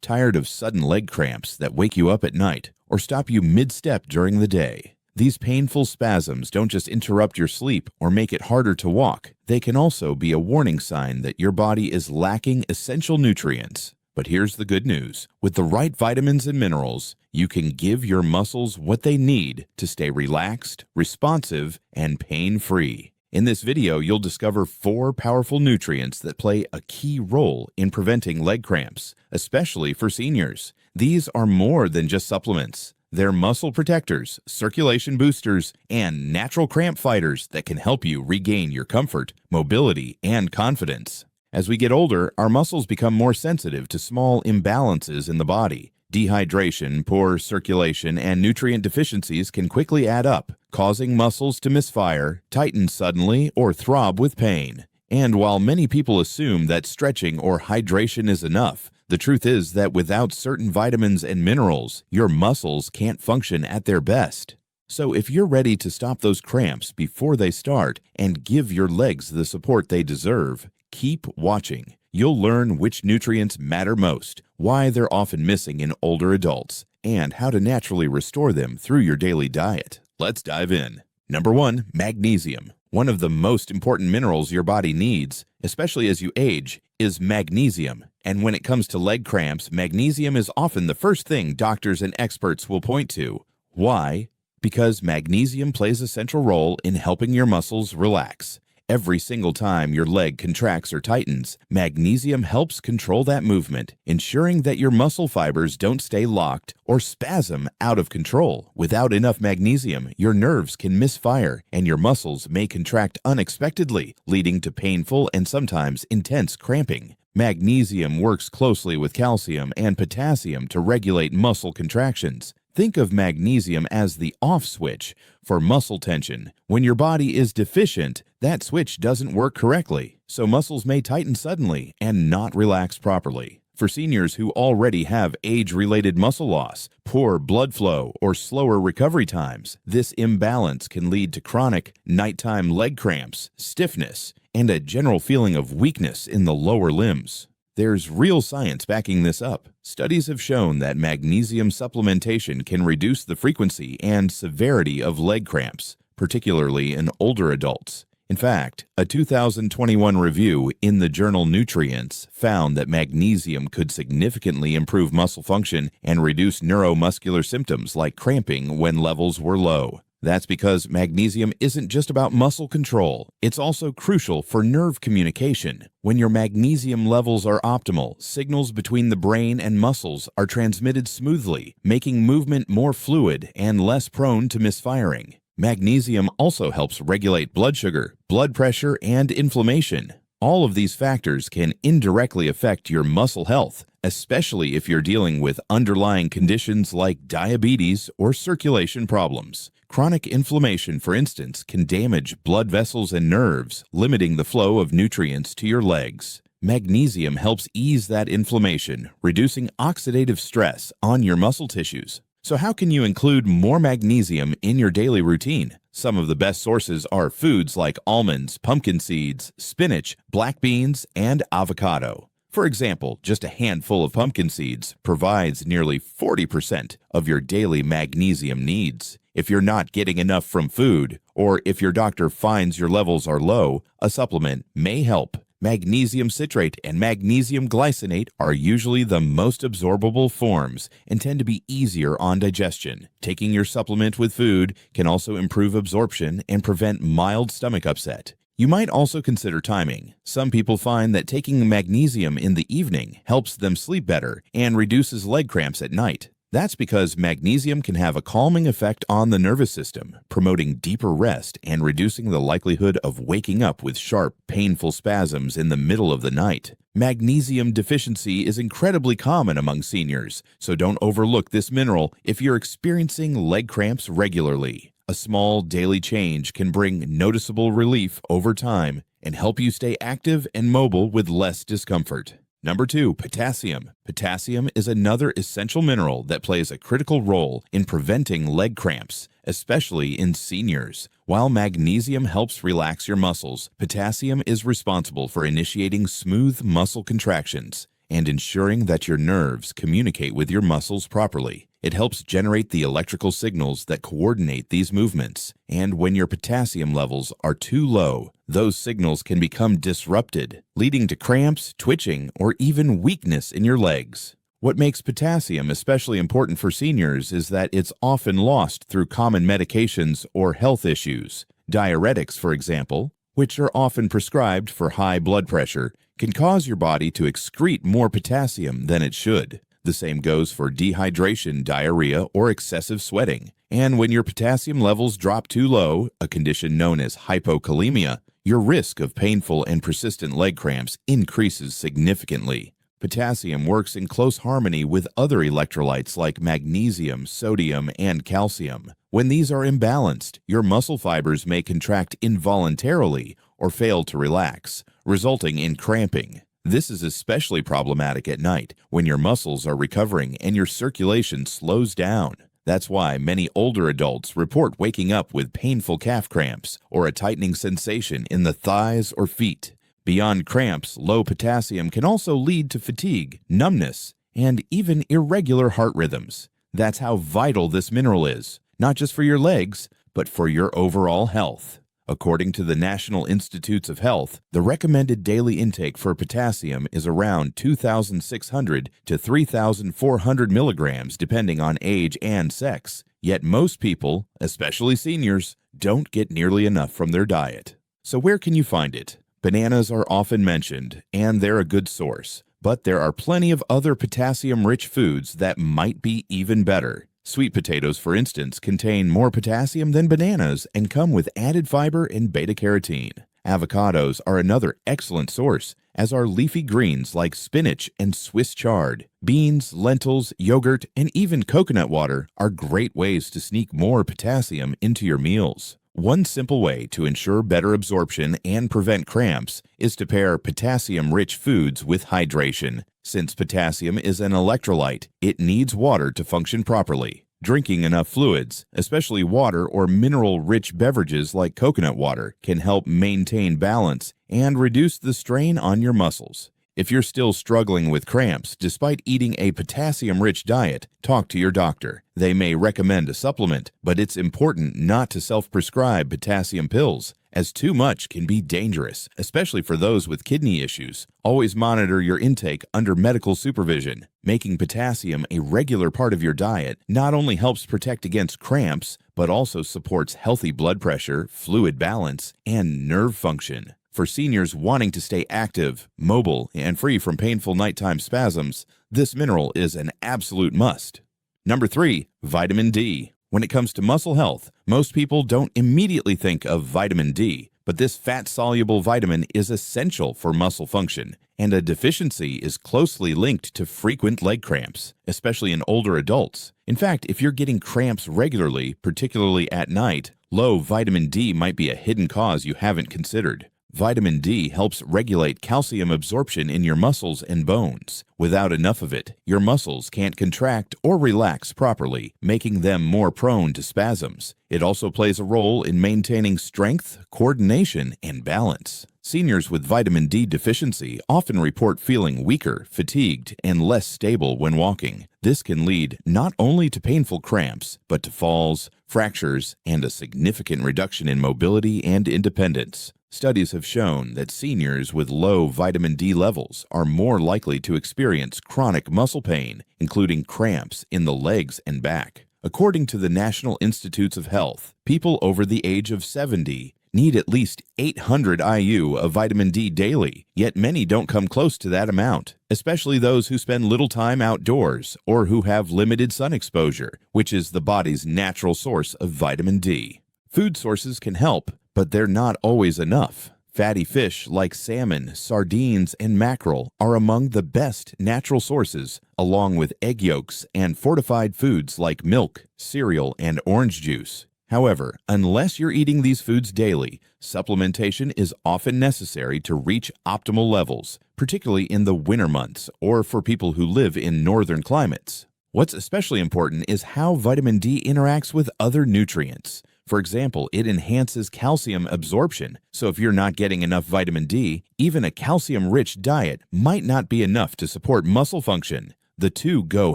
Tired of sudden leg cramps that wake you up at night or stop you mid-step during the day? These painful spasms don't just interrupt your sleep or make it harder to walk. They can also be a warning sign that your body is lacking essential nutrients. But here's the good news. With the right vitamins and minerals, you can give your muscles what they need to stay relaxed, responsive, and pain-free. In this video, you'll discover 4 powerful nutrients that play a key role in preventing leg cramps, especially for seniors. These are more than just supplements. They're muscle protectors, circulation boosters, and natural cramp fighters that can help you regain your comfort, mobility, and confidence. As we get older, our muscles become more sensitive to small imbalances in the body. Dehydration, poor circulation, and nutrient deficiencies can quickly add up, causing muscles to misfire, tighten suddenly, or throb with pain. And while many people assume that stretching or hydration is enough, the truth is that without certain vitamins and minerals, your muscles can't function at their best. So if you're ready to stop those cramps before they start and give your legs the support they deserve, keep watching. You'll learn which nutrients matter most, why they're often missing in older adults, and how to naturally restore them through your daily diet. Let's dive in. Number 1, magnesium. One of the most important minerals your body needs, especially as you age, is magnesium. And when it comes to leg cramps, magnesium is often the first thing doctors and experts will point to. Why? Because magnesium plays a central role in helping your muscles relax. Every single time your leg contracts or tightens, magnesium helps control that movement, ensuring that your muscle fibers don't stay locked or spasm out of control. Without enough magnesium, your nerves can misfire and your muscles may contract unexpectedly, leading to painful and sometimes intense cramping. Magnesium works closely with calcium and potassium to regulate muscle contractions. Think of magnesium as the off switch for muscle tension. When your body is deficient, that switch doesn't work correctly, so muscles may tighten suddenly and not relax properly. For seniors who already have age-related muscle loss, poor blood flow, or slower recovery times, this imbalance can lead to chronic nighttime leg cramps, stiffness, and a general feeling of weakness in the lower limbs. There's real science backing this up. Studies have shown that magnesium supplementation can reduce the frequency and severity of leg cramps, particularly in older adults. In fact, a 2021 review in the journal Nutrients found that magnesium could significantly improve muscle function and reduce neuromuscular symptoms like cramping when levels were low. That's because magnesium isn't just about muscle control. It's also crucial for nerve communication. When your magnesium levels are optimal, signals between the brain and muscles are transmitted smoothly, making movement more fluid and less prone to misfiring. Magnesium also helps regulate blood sugar, blood pressure, and inflammation. All of these factors can indirectly affect your muscle health, especially if you're dealing with underlying conditions like diabetes or circulation problems. Chronic inflammation, for instance, can damage blood vessels and nerves, limiting the flow of nutrients to your legs. Magnesium helps ease that inflammation, reducing oxidative stress on your muscle tissues. So how can you include more magnesium in your daily routine? Some of the best sources are foods like almonds, pumpkin seeds, spinach, black beans, and avocado. For example, just a handful of pumpkin seeds provides nearly 40% of your daily magnesium needs. If you're not getting enough from food, or if your doctor finds your levels are low, a supplement may help. Magnesium citrate and magnesium glycinate are usually the most absorbable forms and tend to be easier on digestion. Taking your supplement with food can also improve absorption and prevent mild stomach upset. You might also consider timing. Some people find that taking magnesium in the evening helps them sleep better and reduces leg cramps at night. That's because magnesium can have a calming effect on the nervous system, promoting deeper rest and reducing the likelihood of waking up with sharp, painful spasms in the middle of the night. Magnesium deficiency is incredibly common among seniors, so don't overlook this mineral if you're experiencing leg cramps regularly. A small daily change can bring noticeable relief over time and help you stay active and mobile with less discomfort. Number 2, potassium. Potassium is another essential mineral that plays a critical role in preventing leg cramps, especially in seniors. While magnesium helps relax your muscles, potassium is responsible for initiating smooth muscle contractions. and ensuring that your nerves communicate with your muscles properly. It helps generate the electrical signals that coordinate these movements, and when your potassium levels are too low, those signals can become disrupted, leading to cramps, twitching, or even weakness in your legs. What makes potassium especially important for seniors is that it's often lost through common medications or health issues. Diuretics, for example, which are often prescribed for high blood pressure, can cause your body to excrete more potassium than it should. The same goes for dehydration, diarrhea, or excessive sweating. And when your potassium levels drop too low, a condition known as hypokalemia, your risk of painful and persistent leg cramps increases significantly. Potassium works in close harmony with other electrolytes like magnesium, sodium, and calcium. When these are imbalanced, your muscle fibers may contract involuntarily or fail to relax, resulting in cramping. This is especially problematic at night when your muscles are recovering and your circulation slows down. That's why many older adults report waking up with painful calf cramps or a tightening sensation in the thighs or feet. Beyond cramps, low potassium can also lead to fatigue, numbness, and even irregular heart rhythms. That's how vital this mineral is, not just for your legs, but for your overall health. According to the National Institutes of Health, the recommended daily intake for potassium is around 2,600 to 3,400 milligrams depending on age and sex. Yet most people, especially seniors, don't get nearly enough from their diet. So where can you find it? Bananas are often mentioned, and they're a good source, but there are plenty of other potassium-rich foods that might be even better. Sweet potatoes, for instance, contain more potassium than bananas and come with added fiber and beta-carotene. Avocados are another excellent source, as are leafy greens like spinach and Swiss chard. Beans, lentils, yogurt, and even coconut water are great ways to sneak more potassium into your meals. One simple way to ensure better absorption and prevent cramps is to pair potassium-rich foods with hydration. Since potassium is an electrolyte, it needs water to function properly. Drinking enough fluids, especially water or mineral-rich beverages like coconut water, can help maintain balance and reduce the strain on your muscles. If you're still struggling with cramps despite eating a potassium-rich diet, talk to your doctor. They may recommend a supplement, but it's important not to self-prescribe potassium pills, as too much can be dangerous, especially for those with kidney issues. Always monitor your intake under medical supervision. Making potassium a regular part of your diet not only helps protect against cramps, but also supports healthy blood pressure, fluid balance, and nerve function. For seniors wanting to stay active, mobile, and free from painful nighttime spasms, this mineral is an absolute must. Number 3, vitamin D. When it comes to muscle health, most people don't immediately think of vitamin D, but this fat-soluble vitamin is essential for muscle function, and a deficiency is closely linked to frequent leg cramps, especially in older adults. In fact, if you're getting cramps regularly, particularly at night, low vitamin D might be a hidden cause you haven't considered. Vitamin D helps regulate calcium absorption in your muscles and bones. Without enough of it, your muscles can't contract or relax properly, making them more prone to spasms. It also plays a role in maintaining strength, coordination, and balance. Seniors with vitamin D deficiency often report feeling weaker, fatigued, and less stable when walking. This can lead not only to painful cramps, but to falls, fractures, and a significant reduction in mobility and independence. Studies have shown that seniors with low vitamin D levels are more likely to experience chronic muscle pain, including cramps in the legs and back. According to the National Institutes of Health, people over the age of 70 need at least 800 IU of vitamin D daily, yet many don't come close to that amount, especially those who spend little time outdoors or who have limited sun exposure, which is the body's natural source of vitamin D. Food sources can help, but they're not always enough. Fatty fish like salmon, sardines, and mackerel are among the best natural sources, along with egg yolks and fortified foods like milk, cereal, and orange juice. However, unless you're eating these foods daily, supplementation is often necessary to reach optimal levels, particularly in the winter months or for people who live in northern climates. What's especially important is how vitamin D interacts with other nutrients. For example, it enhances calcium absorption, so if you're not getting enough vitamin D, even a calcium-rich diet might not be enough to support muscle function. The two go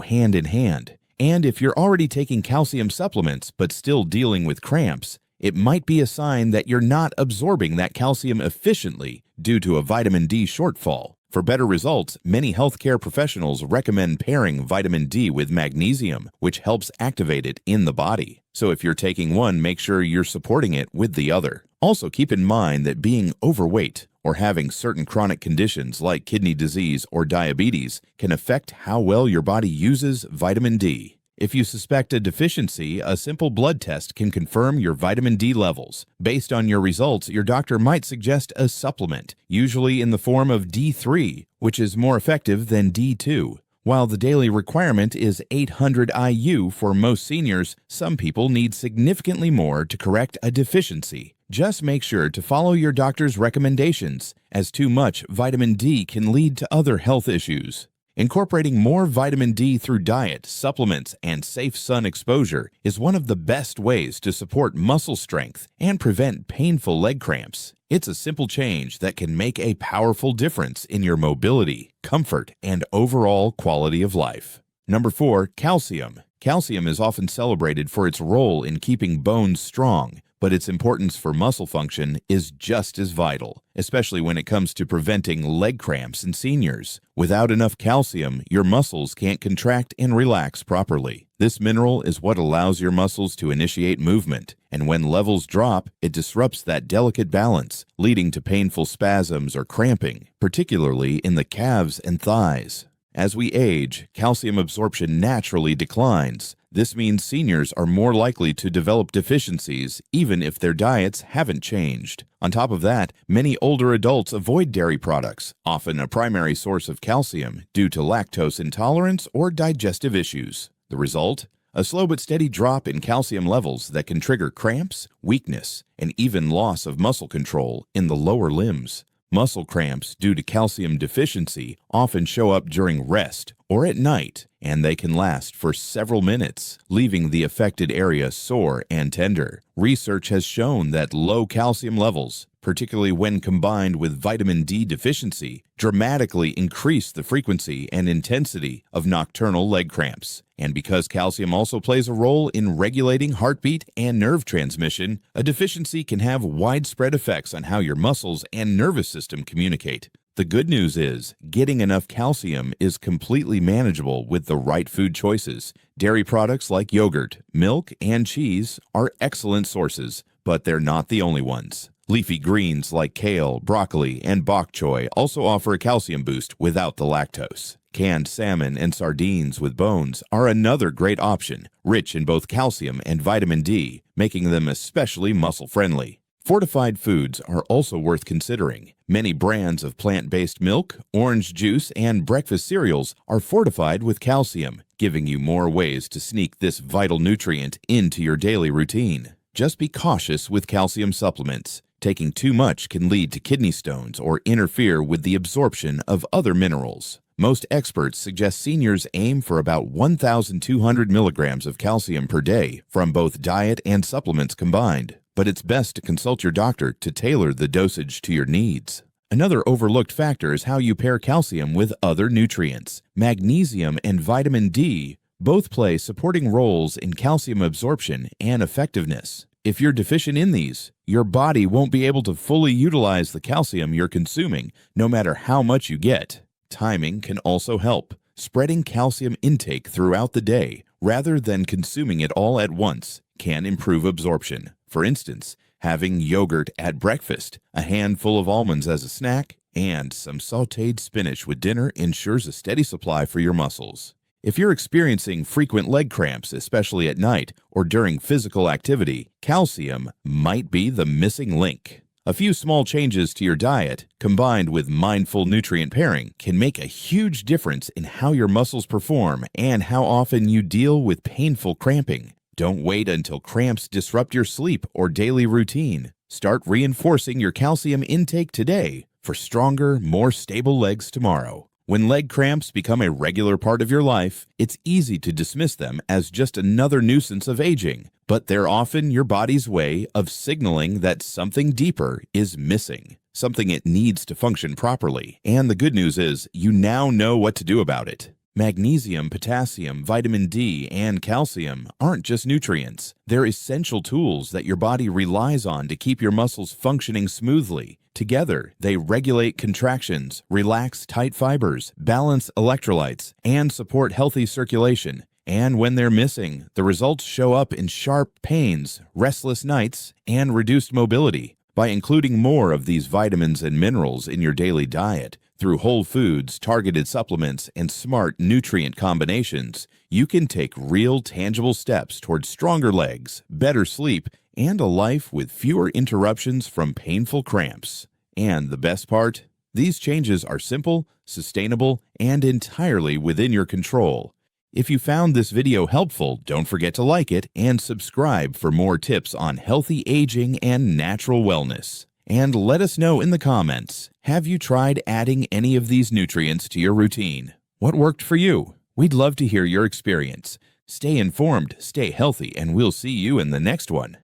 hand in hand. And if you're already taking calcium supplements but still dealing with cramps, it might be a sign that you're not absorbing that calcium efficiently due to a vitamin D shortfall. For better results, many healthcare professionals recommend pairing vitamin D with magnesium, which helps activate it in the body. So if you're taking one, make sure you're supporting it with the other. Also keep in mind that being overweight or having certain chronic conditions like kidney disease or diabetes can affect how well your body uses vitamin D. If you suspect a deficiency, a simple blood test can confirm your vitamin D levels. Based on your results, your doctor might suggest a supplement, usually in the form of D3, which is more effective than D2. While the daily requirement is 800 IU for most seniors, some people need significantly more to correct a deficiency. Just make sure to follow your doctor's recommendations, as too much vitamin D can lead to other health issues. Incorporating more vitamin D through diet, supplements, and safe sun exposure is one of the best ways to support muscle strength and prevent painful leg cramps. It's a simple change that can make a powerful difference in your mobility, comfort, and overall quality of life. Number 4, calcium. Calcium is often celebrated for its role in keeping bones strong, but its importance for muscle function is just as vital, especially when it comes to preventing leg cramps in seniors. Without enough calcium, your muscles can't contract and relax properly. This mineral is what allows your muscles to initiate movement, and when levels drop, it disrupts that delicate balance, leading to painful spasms or cramping, particularly in the calves and thighs. As we age, calcium absorption naturally declines. This means seniors are more likely to develop deficiencies even if their diets haven't changed. On top of that, many older adults avoid dairy products, often a primary source of calcium, due to lactose intolerance or digestive issues. The result? A slow but steady drop in calcium levels that can trigger cramps, weakness, and even loss of muscle control in the lower limbs. Muscle cramps due to calcium deficiency often show up during rest or at night, and they can last for several minutes, leaving the affected area sore and tender. Research has shown that low calcium levels, particularly when combined with vitamin D deficiency, dramatically increase the frequency and intensity of nocturnal leg cramps. And because calcium also plays a role in regulating heartbeat and nerve transmission, a deficiency can have widespread effects on how your muscles and nervous system communicate. The good news is, getting enough calcium is completely manageable with the right food choices. Dairy products like yogurt, milk, and cheese are excellent sources, but they're not the only ones. Leafy greens like kale, broccoli, and bok choy also offer a calcium boost without the lactose. Canned salmon and sardines with bones are another great option, rich in both calcium and vitamin D, making them especially muscle-friendly. Fortified foods are also worth considering. Many brands of plant-based milk, orange juice, and breakfast cereals are fortified with calcium, giving you more ways to sneak this vital nutrient into your daily routine. Just be cautious with calcium supplements. Taking too much can lead to kidney stones or interfere with the absorption of other minerals. Most experts suggest seniors aim for about 1,200 milligrams of calcium per day from both diet and supplements combined, but it's best to consult your doctor to tailor the dosage to your needs. Another overlooked factor is how you pair calcium with other nutrients. Magnesium and vitamin D both play supporting roles in calcium absorption and effectiveness. If you're deficient in these, your body won't be able to fully utilize the calcium you're consuming, no matter how much you get. Timing can also help. Spreading calcium intake throughout the day, rather than consuming it all at once, can improve absorption. For instance, having yogurt at breakfast, a handful of almonds as a snack, and some sautéed spinach with dinner ensures a steady supply for your muscles. If you're experiencing frequent leg cramps, especially at night or during physical activity, calcium might be the missing link. A few small changes to your diet, combined with mindful nutrient pairing, can make a huge difference in how your muscles perform and how often you deal with painful cramping. Don't wait until cramps disrupt your sleep or daily routine. Start reinforcing your calcium intake today for stronger, more stable legs tomorrow. When leg cramps become a regular part of your life, it's easy to dismiss them as just another nuisance of aging, but they're often your body's way of signaling that something deeper is missing, something it needs to function properly. And the good news is, you now know what to do about it. Magnesium, potassium, vitamin D, and calcium aren't just nutrients. They're essential tools that your body relies on to keep your muscles functioning smoothly. Together, they regulate contractions, relax tight fibers, balance electrolytes, and support healthy circulation. And when they're missing, the results show up in sharp pains, restless nights, and reduced mobility. By including more of these vitamins and minerals in your daily diet, through whole foods, targeted supplements, and smart nutrient combinations, you can take real, tangible steps towards stronger legs, better sleep, and a life with fewer interruptions from painful cramps. And the best part? These changes are simple, sustainable, and entirely within your control. If you found this video helpful, don't forget to like it and subscribe for more tips on healthy aging and natural wellness. And let us know in the comments, have you tried adding any of these nutrients to your routine? What worked for you? We'd love to hear your experience. Stay informed, stay healthy, and we'll see you in the next one.